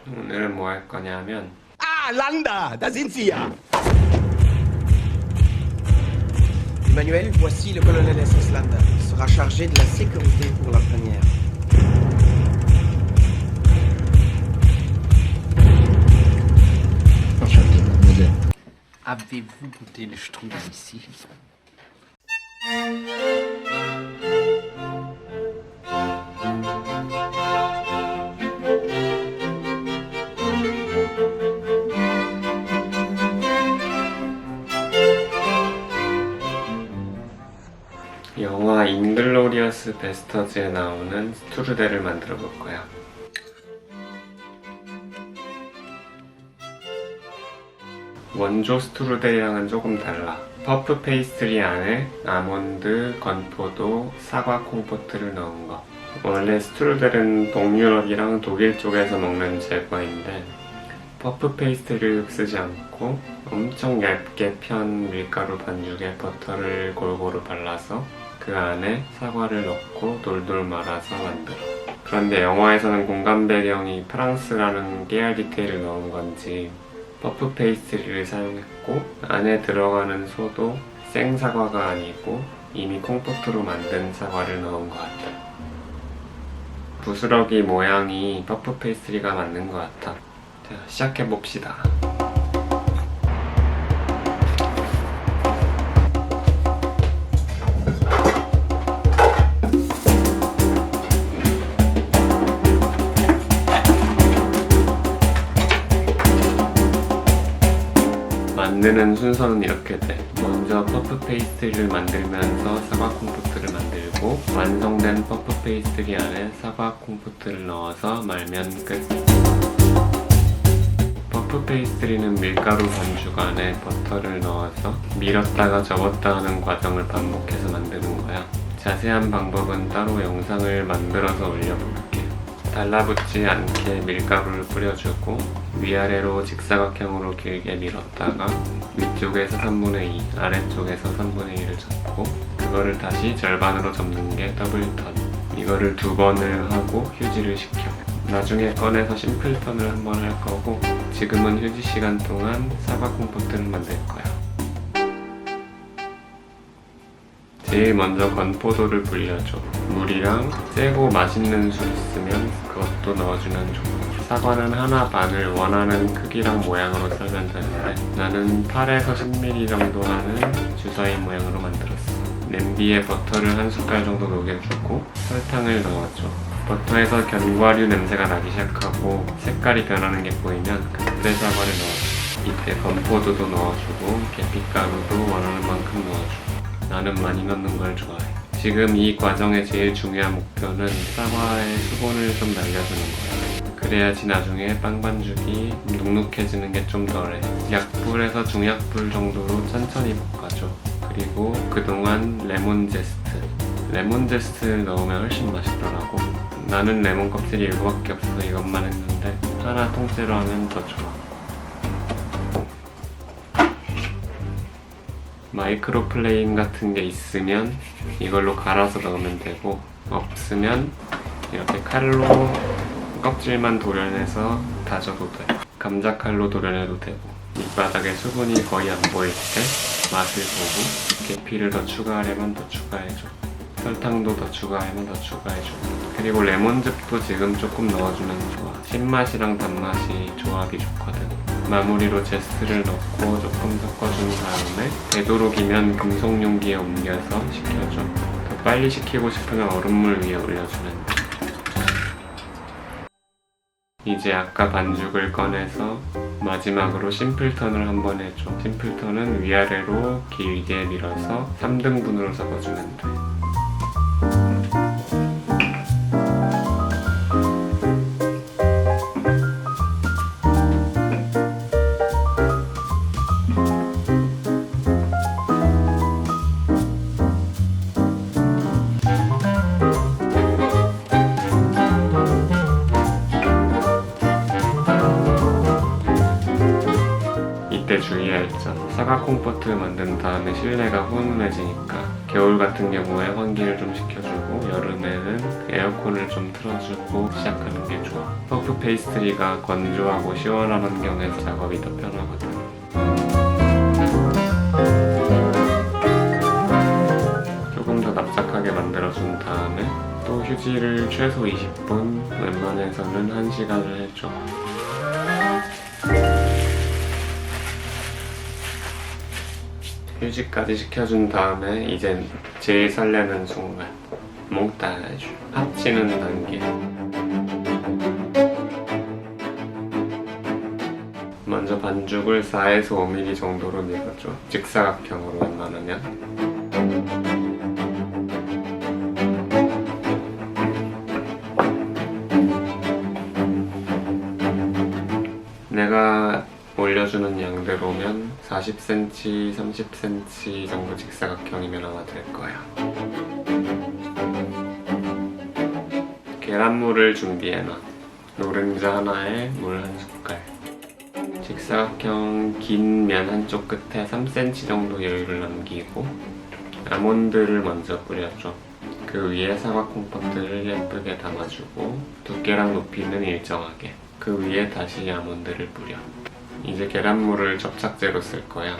오늘은 뭐 할 거냐면 Ah, Landa, da sind Sie ja. Emmanuel, voici le colonel SS Landa. Il sera chargé de la sécurité pour la première. Enchanté, mademoiselle. Avez-vous goûté le strudel ici? 영화 인글로리어스 베스터즈에 나오는 스투르델을 만들어 볼 거야. 원조 스투르델이랑은 조금 달라. 퍼프 페이스트리 안에 아몬드, 건포도, 사과 콤포트를 넣은 거. 원래 스투르델은 동유럽이랑 독일 쪽에서 먹는 제과인데 퍼프 페이스트리를 쓰지 않고 엄청 얇게 편 밀가루 반죽에 버터를 골고루 발라서 그 안에 사과를 넣고 돌돌 말아서 만들어. 그런데 영화에서는 공간 배경이 프랑스라는 깨알 디테일을 넣은 건지 퍼프 페이스트리를 사용했고 안에 들어가는 소도 생사과가 아니고 이미 콩포트로 만든 사과를 넣은 것 같아. 부스러기 모양이 퍼프 페이스트리가 맞는 것 같아. 자, 시작해봅시다. 만드는 순서는 이렇게 돼. 먼저 퍼프 페이스트리를 만들면서 사과 콤포트를 만들고 완성된 퍼프 페이스트리 안에 사과 콤포트를 넣어서 말면 끝. 퍼프 페이스트리는 밀가루 반죽 안에 버터를 넣어서 밀었다가 접었다 하는 과정을 반복해서 만드는 거야. 자세한 방법은 따로 영상을 만들어서 올려볼게. 달라붙지 않게 밀가루를 뿌려주고 위아래로 직사각형으로 길게 밀었다가 위쪽에서 3분의 2, 아래쪽에서 3분의 1을 접고 그거를 다시 절반으로 접는 게 더블턴. 이거를 2번을 하고 휴지를 식혀. 나중에 꺼내서 심플턴을 한번 할 거고 지금은 휴지 시간 동안 사과 콤포트를 만들 거야. 제일 먼저 건포도를 불려줘. 물이랑 세고 맛있는 술 있으면 그것도 넣어주면 좋고 사과는 하나 반을 원하는 크기랑 모양으로 썰면 되는데 나는 8에서 10mm 정도 하는 주사위 모양으로 만들었어. 냄비에 버터를 한 숟갈 정도 녹여주고 설탕을 넣어줘. 버터에서 견과류 냄새가 나기 시작하고 색깔이 변하는 게 보이면 그때 사과를 넣어줘. 이때 건포도도 넣어주고 계피가루도 원하는 만큼 넣어주고 나는 많이 넣는 걸 좋아해. 지금 이 과정의 제일 중요한 목표는 사과의 수분을 좀 날려주는 거야. 그래야지 나중에 빵 반죽이 눅눅해지는 게 좀 덜해. 약불에서 중약불 정도로 천천히 볶아줘. 그리고 그동안 레몬 제스트. 레몬 제스트를 넣으면 훨씬 맛있더라고. 나는 레몬 껍질이 이거밖에 없어서 이것만 했는데 하나 통째로 하면 더 좋아. 마이크로 플레인 같은 게 있으면 이걸로 갈아서 넣으면 되고 없으면 이렇게 칼로 껍질만 도려내서 다져도 돼. 감자칼로 도려내도 되고 밑바닥에 수분이 거의 안 보일 때 맛을 보고 계피를 더 추가하려면 더 추가해줘. 설탕도 더 추가하면 더 추가해줘. 그리고 레몬즙도 지금 조금 넣어주면 좋아. 신맛이랑 단맛이 조합이 좋거든. 마무리로 제스트를 넣고 조금 섞어준 다음에 되도록이면 금속 용기에 옮겨서 식혀줘. 더 빨리 식히고 싶으면 얼음물 위에 올려주면 돼. 이제 아까 반죽을 꺼내서 마지막으로 심플턴을 한번 해줘. 심플턴은 위아래로 길게 밀어서 3등분으로 섞어주면 돼. 이때 주의할 점. 사과 콤포트 만든 다음에 실내가 훈훈해지니까 겨울 같은 경우에 환기를 좀 시켜주고 좋고 여름에는 에어컨을 좀 틀어주고 시작하는 게 좋아. 퍼프 페이스트리가 건조하고 시원한 환경에서 작업이 더 편하거든. 조금 더 납작하게 만들어준 다음에 또 휴지를 최소 20분, 웬만해서는 1시간을 해줘. 휴지까지 시켜준 다음에 이젠 제일 설레는 순간, 몽타주, 합치는 단계. 먼저 반죽을 4에서 5mm 정도로 밀어줘. 직사각형으로 웬만하면. 내가 올려주는 양대로면 40cm, 30cm 정도 직사각형이면 아마 될 거야. 계란물을 준비해놔. 노른자 하나에 물 1숟갈. 직사각형 긴 면 한쪽 끝에 3cm 정도 여유를 남기고 아몬드를 먼저 뿌려줘. 그 위에 사과 콤포트를 예쁘게 담아주고 두께랑 높이는 일정하게. 그 위에 다시 아몬드를 뿌려. 이제 계란물을 접착제로 쓸 거야.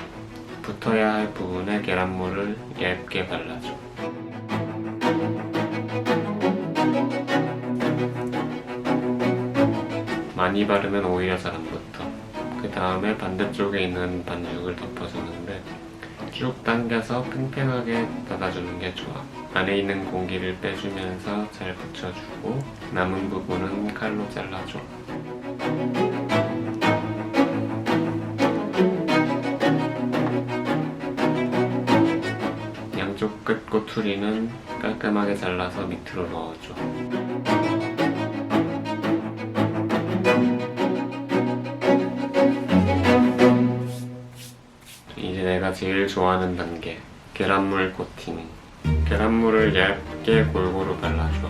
붙어야 할 부분에 계란물을 얇게 발라줘. 많이 바르면 오히려 잘 안 붙어. 그 다음에 반대쪽에 있는 반죽을 덮어주는데 쭉 당겨서 팽팽하게 닫아주는 게 좋아. 안에 있는 공기를 빼주면서 잘 붙여주고 남은 부분은 칼로 잘라줘. 양쪽 끝 꼬투리는 깔끔하게 잘라서 밑으로 넣어줘. 이제 내가 제일 좋아하는 단계, 계란물 코팅. 계란물을 얇게 골고루 발라줘.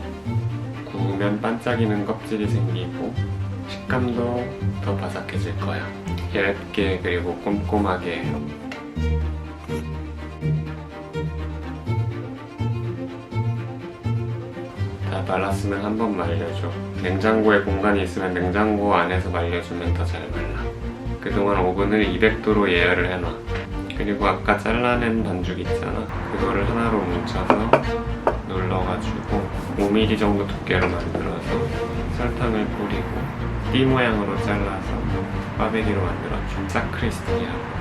구우면 반짝이는 껍질이 생기고 식감도 더 바삭해질 거야. 얇게 그리고 꼼꼼하게. 다 발랐으면 한번 말려줘. 냉장고에 공간이 있으면 냉장고 안에서 말려주면 더 잘 말라. 그동안 오븐을 200도로 예열을 해놔. 그리고 아까 잘라낸 반죽 있잖아. 그거를 하나로 뭉쳐서 눌러가지고 5mm 정도 두께로 만들어서 설탕을 뿌리고 띠 모양으로 잘라서 꽈배기로 만들어줘. 사크리스티하고.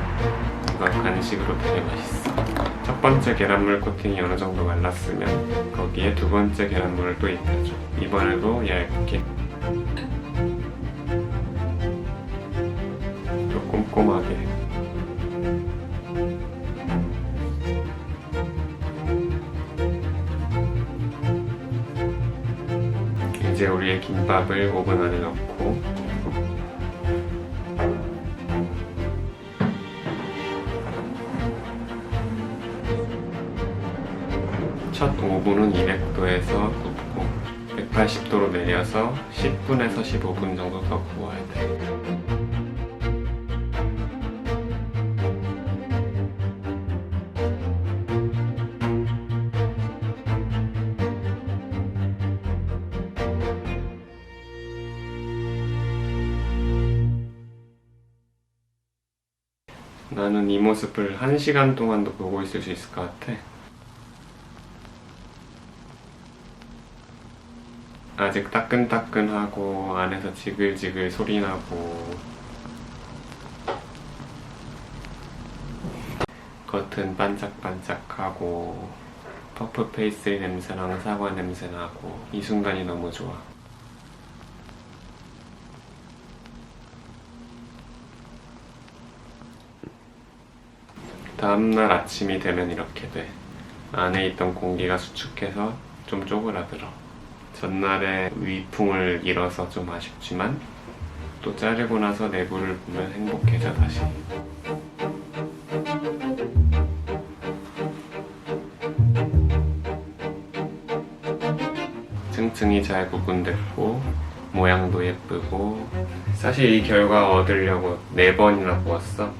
이거 간식으로 되게 맛있어. 첫 번째 계란물 코팅이 어느 정도 말랐으면 거기에 두 번째 계란물을 또 입혀줘. 이번에도 얇게. 또 꼼꼼하게. 이제 우리의 김밥을 오븐 안에 넣고 첫 5분은 200도에서 굽고 180도로 내려서 10분에서 15분 정도 더 구워야 돼. 나는 이 모습을 1시간 동안도 보고 있을 수 있을 것 같아. 아직 따끈따끈하고 안에서 지글지글 소리나고 겉은 반짝반짝하고 퍼프 페이스트리 냄새랑 사과 냄새나고 이 순간이 너무 좋아. 다음날 아침이 되면 이렇게 돼. 안에 있던 공기가 수축해서 좀 쪼그라들어. 전날에 위풍을 잃어서 좀 아쉽지만 또 자르고 나서 내부를 보면 행복해져 다시. 층층이 잘 구분됐고 모양도 예쁘고. 사실 이 결과 얻으려고 4번이나 구웠어.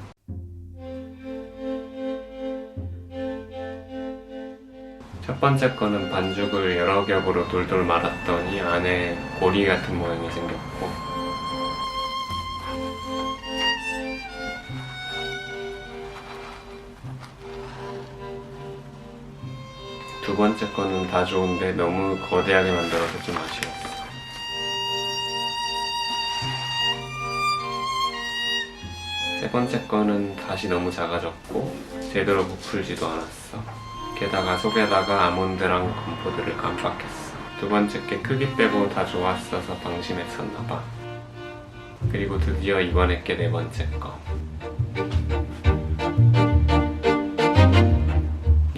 첫 첫 번째 거는 반죽을 여러 겹으로 돌돌 말았더니 안에 고리 같은 모양이 생겼고, 두 번째 거는 다 좋은데 너무 거대하게 만들어서 좀 아쉬웠어. 세 번째 거는 다시 너무 작아졌고 제대로 부풀지도 않았어. 게다가 속에다가 아몬드랑 건포도를 깜빡했어. 두 번째 게 크기 빼고 다 좋았어서 방심했었나봐. 그리고 드디어 이번에 게 네 번째 거.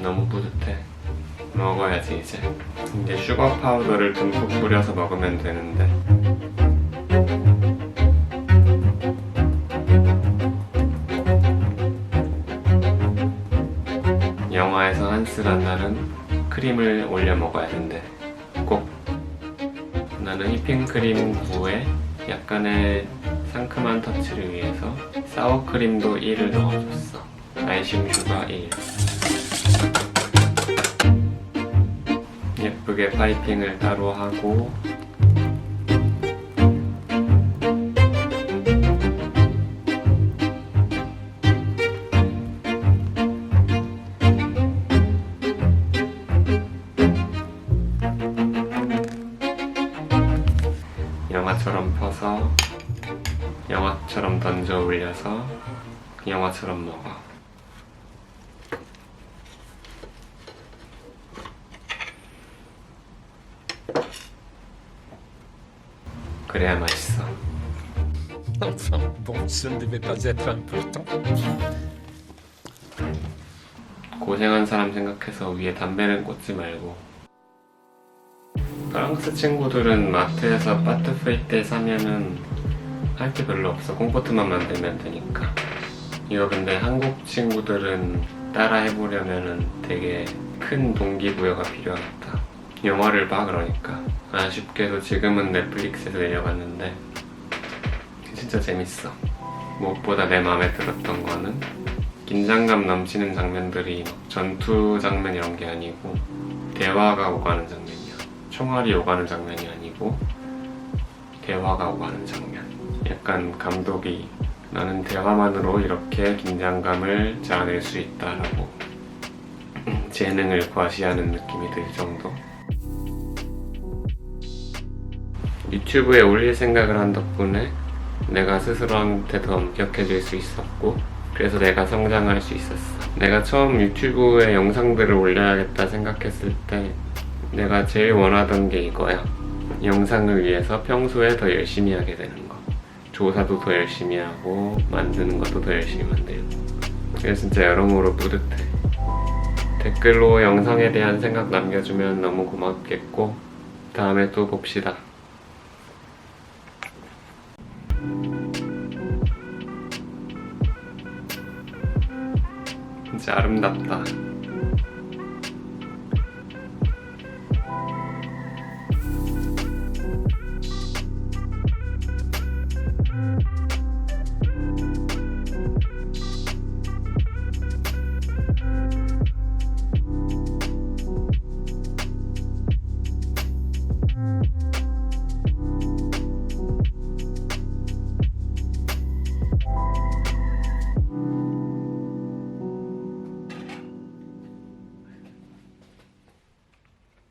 너무 뿌듯해. 먹어야지 이제. 이제 슈거 파우더를 듬뿍 뿌려서 먹으면 되는데, 영화에서 한스 간날은 크림을 올려 먹어야 된대. 꼭. 나는 휘핑크림 9에 약간의 상큼한 터치를 위해서 사워크림도 1을 넣어줬어. 아이싱 슈가 1. 예쁘게 파이핑을 따로 하고, 영화처럼 퍼서 영화처럼 던져 올려서 영화처럼 먹어. 그래야 맛있어. Enfin, bon, ce ne devait pas être important. 고생한 사람 생각해서 위에 담배는 꽂지 말고. 프랑스 친구들은 마트에서 파트프리테 사면은 할 게 별로 없어. 콩포트만 만들면 되니까. 이거 근데 한국 친구들은 따라 해보려면은 되게 큰 동기부여가 필요하겠다. 영화를 봐. 그러니까 아쉽게도 지금은 넷플릭스에서 내려갔는데 진짜 재밌어. 무엇보다 내 마음에 들었던 거는 긴장감 넘치는 장면들이 막 전투 장면 이런 게 아니고 대화가 오가는 장면이야. 총알이 오가는 장면이 아니고 대화가 오가는 장면. 약간 감독이 나는 대화만으로 이렇게 긴장감을 자아낼 수 있다라고 재능을 과시하는 느낌이 들 정도. 유튜브에 올릴 생각을 한 덕분에 내가 스스로한테 더 엄격해질 수 있었고, 그래서 내가 성장할 수 있었어. 내가 처음 유튜브에 영상들을 올려야겠다 생각했을 때 내가 제일 원하던 게 이거야. 영상을 위해서 평소에 더 열심히 하게 되는 거. 조사도 더 열심히 하고 만드는 것도 더 열심히 만들고. 그래서 진짜 여러모로 뿌듯해. 댓글로 영상에 대한 생각 남겨주면 너무 고맙겠고, 다음에 또 봅시다. 진짜 아름답다.